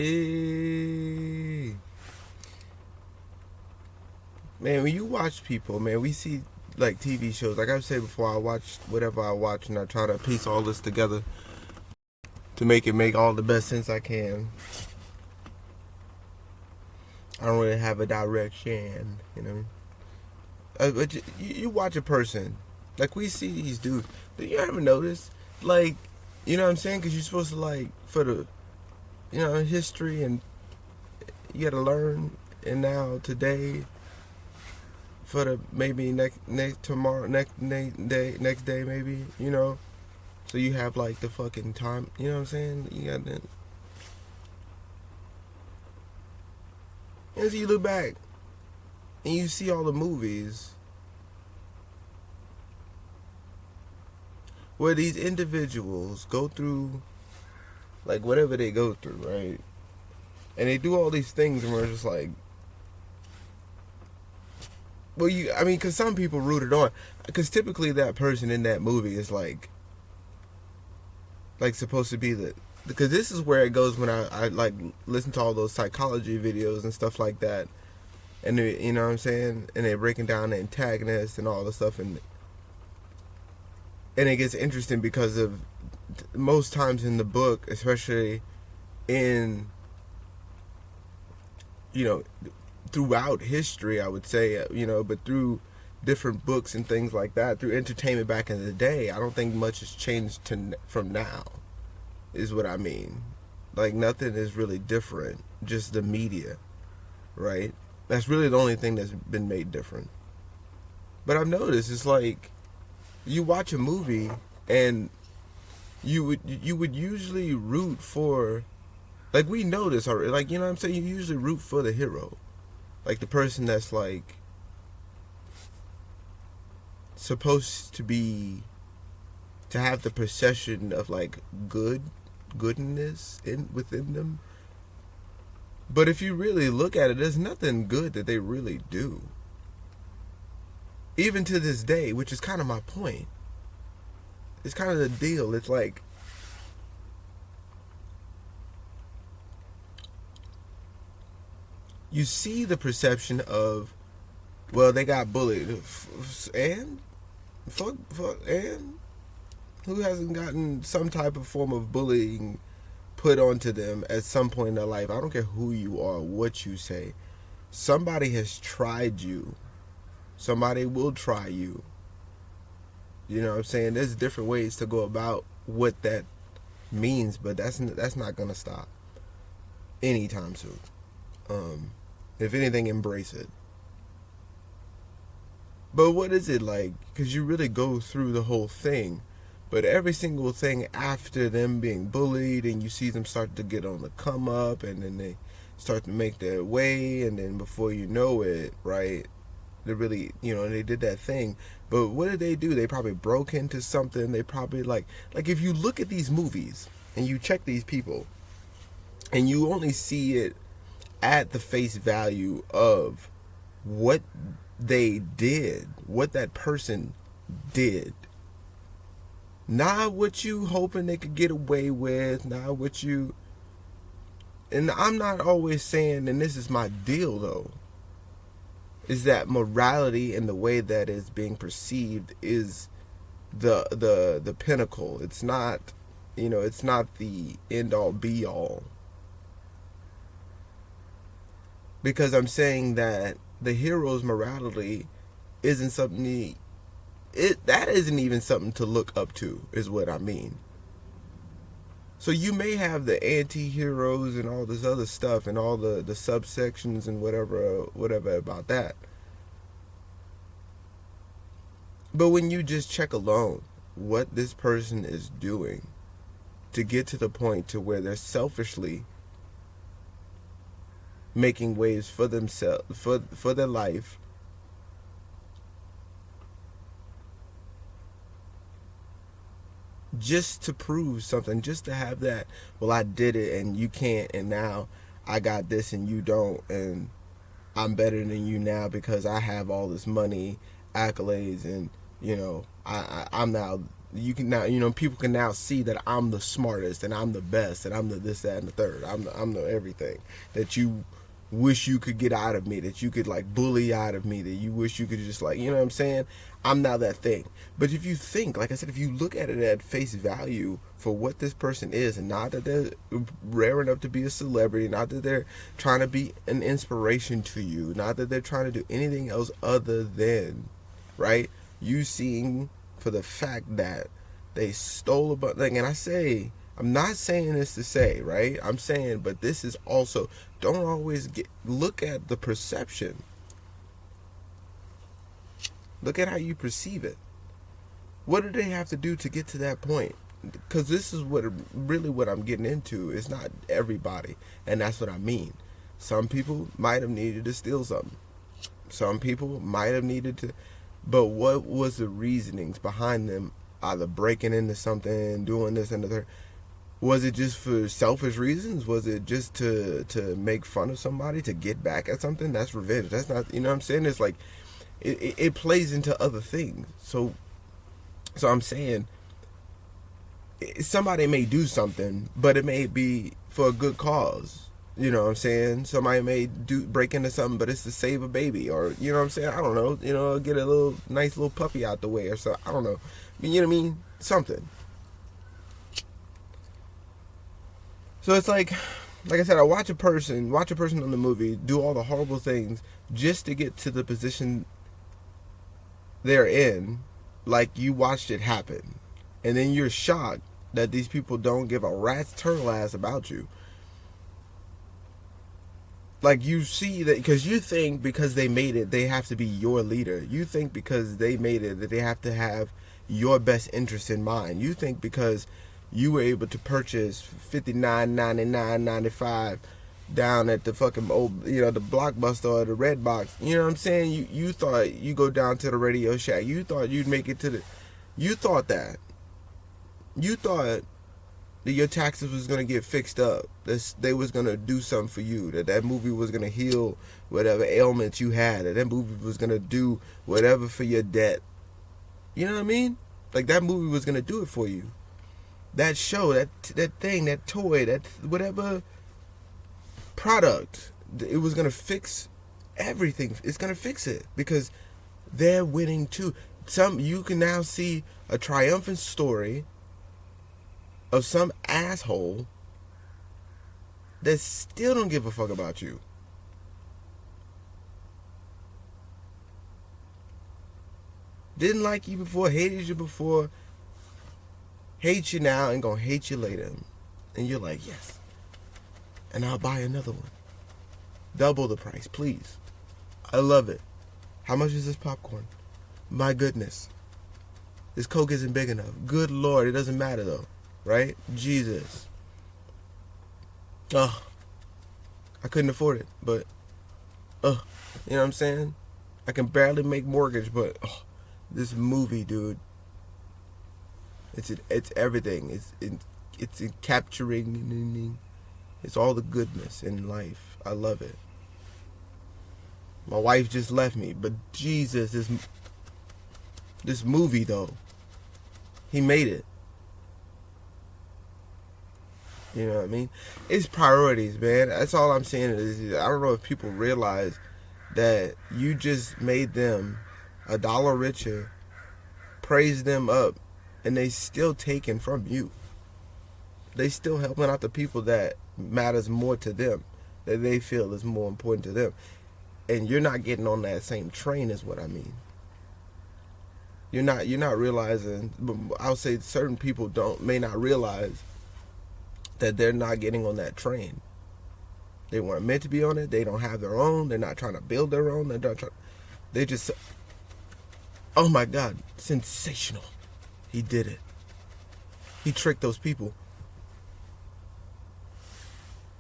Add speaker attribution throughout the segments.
Speaker 1: Hey. Man, when you watch people, man, we see like TV shows. Like I've said before, I watch whatever I watch and I try to piece all this together to make it make all the best sense I can. I don't really have a direction, you know. But you watch a person, like we see these dudes. Do you ever notice, like, you know what I'm saying? Because you're supposed to like for the, history and you got to learn. And now today, for the maybe next tomorrow next day maybe, So you have like the fucking time. You know what I'm saying? You got that. And so you look back and you see all the movies where these individuals go through like whatever they go through, right? And they do all these things, and we're just like, well, because some people root it on, because typically that person in that movie is like supposed to be because this is where it goes when I like listen to all those psychology videos and stuff like that, and you know what I'm saying, and they're breaking down the antagonist and all the stuff, and it gets interesting because of most times in the book, especially in throughout history, I would say, but through different books and things like that, through entertainment back in the day, I don't think much has changed from now, is what I mean. Like, nothing is really different, just the media, right? That's really the only thing that's been made different. But I've noticed, it's like, you watch a movie, and you would usually root for, like, we know this already, like, you know what I'm saying? You usually root for the hero. Like, the person that's, like, supposed to have the perception of, like, goodness within them. But if you really look at it, there's nothing good that they really do. Even to this day, which is kind of my point. It's kind of the deal. It's like, you see the perception of, well, they got bullied, and fuck, and who hasn't gotten some type of form of bullying put onto them at some point in their life? I don't care who you are, what you say. Somebody has tried you. Somebody will try you. You know what I'm saying? There's different ways to go about what that means, but that's not gonna stop anytime soon. If anything, embrace it. But what is it like? Because you really go through the whole thing, but every single thing after them being bullied, and you see them start to get on the come up, and then they start to make their way, and then before you know it, right, they really, they did that thing. But what did they do? They probably broke into something. They probably like if you look at these movies and you check these people, and you only see it at the face value of what they did, what that person did. Not what you hoping they could get away with, not what you... And I'm not always saying, and this is my deal though, is that morality and the way that it's being perceived is the pinnacle. It's not, it's not the end all be all. Because I'm saying that the hero's morality isn't something that isn't even something to look up to, is what I mean. So you may have the anti-heroes and all this other stuff and all the subsections and whatever about that. But when you just check alone what this person is doing to get to the point to where they're selfishly making waves for themselves, for their life, just to prove something, just to have that, well, I did it and you can't, and now I got this and you don't, and I'm better than you now because I have all this money, accolades, and I'm now You can now, people can now see that I'm the smartest and I'm the best and I'm the this, that, and the third. I'm the everything that you wish you could get out of me, that you could like bully out of me, that you wish you could just like, you know what I'm saying? I'm now that thing. But if you think, like I said, if you look at it at face value for what this person is, and not that they're rare enough to be a celebrity, not that they're trying to be an inspiration to you, not that they're trying to do anything else other than, right, you seeing for the fact that they stole a bunch. Like, and I'm not saying this to say, right? I'm saying, but this is also, don't always look at the perception. Look at how you perceive it. What do they have to do to get to that point? Because this is what I'm getting into. It's not everybody, and that's what I mean. Some people might have needed to steal something. Some people might have needed to, but what was the reasonings behind them either breaking into something, doing this and the third? Was it just for selfish reasons? Was it just to make fun of somebody, to get back at something? That's revenge. That's not, you know what I'm saying? It's like, it plays into other things. So I'm saying, somebody may do something, but it may be for a good cause. You know what I'm saying? Somebody may break into something, but it's to save a baby, or, you know what I'm saying? I don't know. Get a nice little puppy out the way, or so. I don't know. You know what I mean? Something. So it's like I said, I watch a person on the movie do all the horrible things just to get to the position they're in, like you watched it happen. And then you're shocked that these people don't give a rat's turtle ass about you. Like, you see that because you think because they made it, they have to be your leader. You think because they made it that they have to have your best interest in mind. You think because you were able to purchase $59.99.95 down at the fucking old, the Blockbuster or the Red Box. You know what I'm saying? You thought you go down to the Radio Shack. You thought you'd make it to the. You thought that. You thought that your taxes was gonna get fixed up. That they was gonna do something for you. That movie was gonna heal whatever ailments you had. That movie was gonna do whatever for your debt. You know what I mean? Like, that movie was gonna do it for you. That show, that thing, that toy, that whatever product, it was gonna fix everything. It's gonna fix it because they're winning too. You can now see a triumphant story of some asshole that still don't give a fuck about you. Didn't like you before, hated you before, hate you now, and gonna hate you later. And you're like, yes. And I'll buy another one. Double the price, please. I love it. How much is this popcorn? My goodness. This Coke isn't big enough. Good Lord, it doesn't matter though. Right? Jesus. I couldn't afford it, but you know what I'm saying? I can barely make mortgage, but this movie, dude. It's everything. It's capturing. It's all the goodness in life. I love it. My wife just left me, but Jesus, this movie though, he made it. You know what I mean? It's priorities, man. That's all I'm saying. I don't know if people realize that you just made them $1 richer, praised them up, and they still taking from you. They still helping out the people that matters more to them, that they feel is more important to them. And you're not getting on that same train is what I mean. You're not realizing, I'll say certain people may not realize that they're not getting on that train. They weren't meant to be on it. They don't have their own. They're not trying to build their own. They just, oh my God, sensational. He did it. He tricked those people.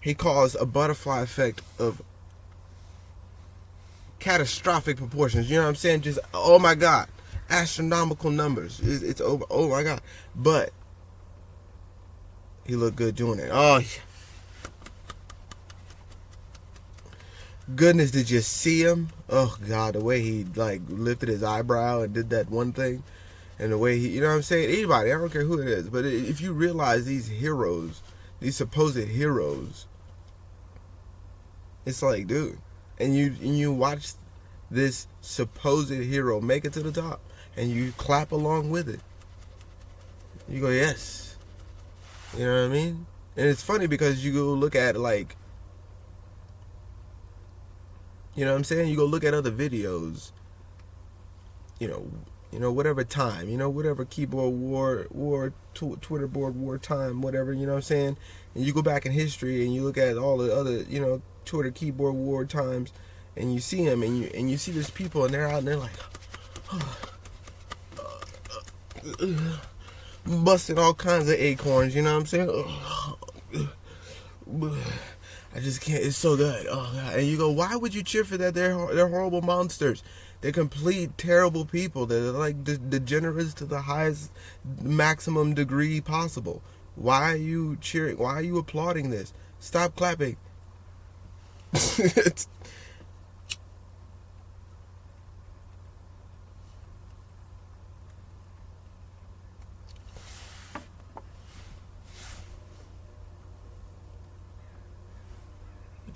Speaker 1: He caused a butterfly effect of catastrophic proportions. You know what I'm saying? Just, oh my God, astronomical numbers. It's over. Oh my God. But he looked good doing it. Oh, yeah. Goodness, did you see him? Oh God, the way he like lifted his eyebrow and did that one thing. and the way he, you know what I'm saying? Anybody, I don't care who it is, but if you realize these heroes, these supposed heroes, it's like, dude, and you watch this supposed hero make it to the top, and you clap along with it. You go, yes. You know what I mean? And it's funny because you go look at, like, you know what I'm saying? You go look at other videos, whatever time, whatever keyboard war, Twitter board war time, whatever, you know what I'm saying? And you go back in history and you look at all the other, Twitter keyboard war times, and you see them, and you see these people, and they're out and they're like, busting all kinds of acorns, you know what I'm saying? I just can't. It's so good. Oh God! And you go, why would you cheer for that? They're horrible monsters. They're complete terrible people. They're like degenerates to the highest maximum degree possible. Why are you cheering? Why are you applauding this? Stop clapping.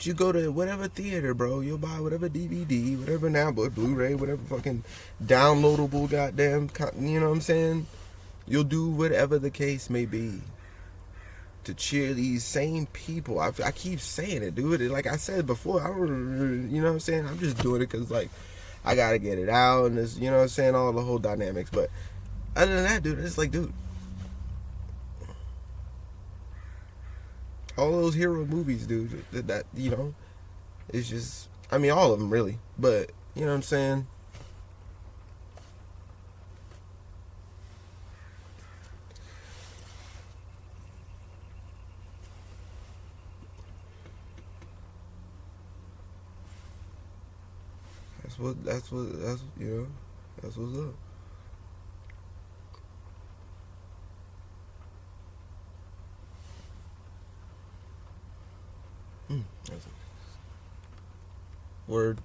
Speaker 1: You go to whatever theater, bro. You'll buy whatever DVD, whatever now, Blu-ray, whatever fucking downloadable goddamn, you know what I'm saying? You'll do whatever the case may be to cheer these same people. I keep saying it, dude. Like I said before, I don't, you know what I'm saying? I'm just doing it because, like, I gotta get it out, and this, you know what I'm saying? All the whole dynamics. But other than that, dude, it's like, dude, all those hero movies, dude, that it's just, I mean, all of them really, but you know what I'm saying? That's what's up. That's word.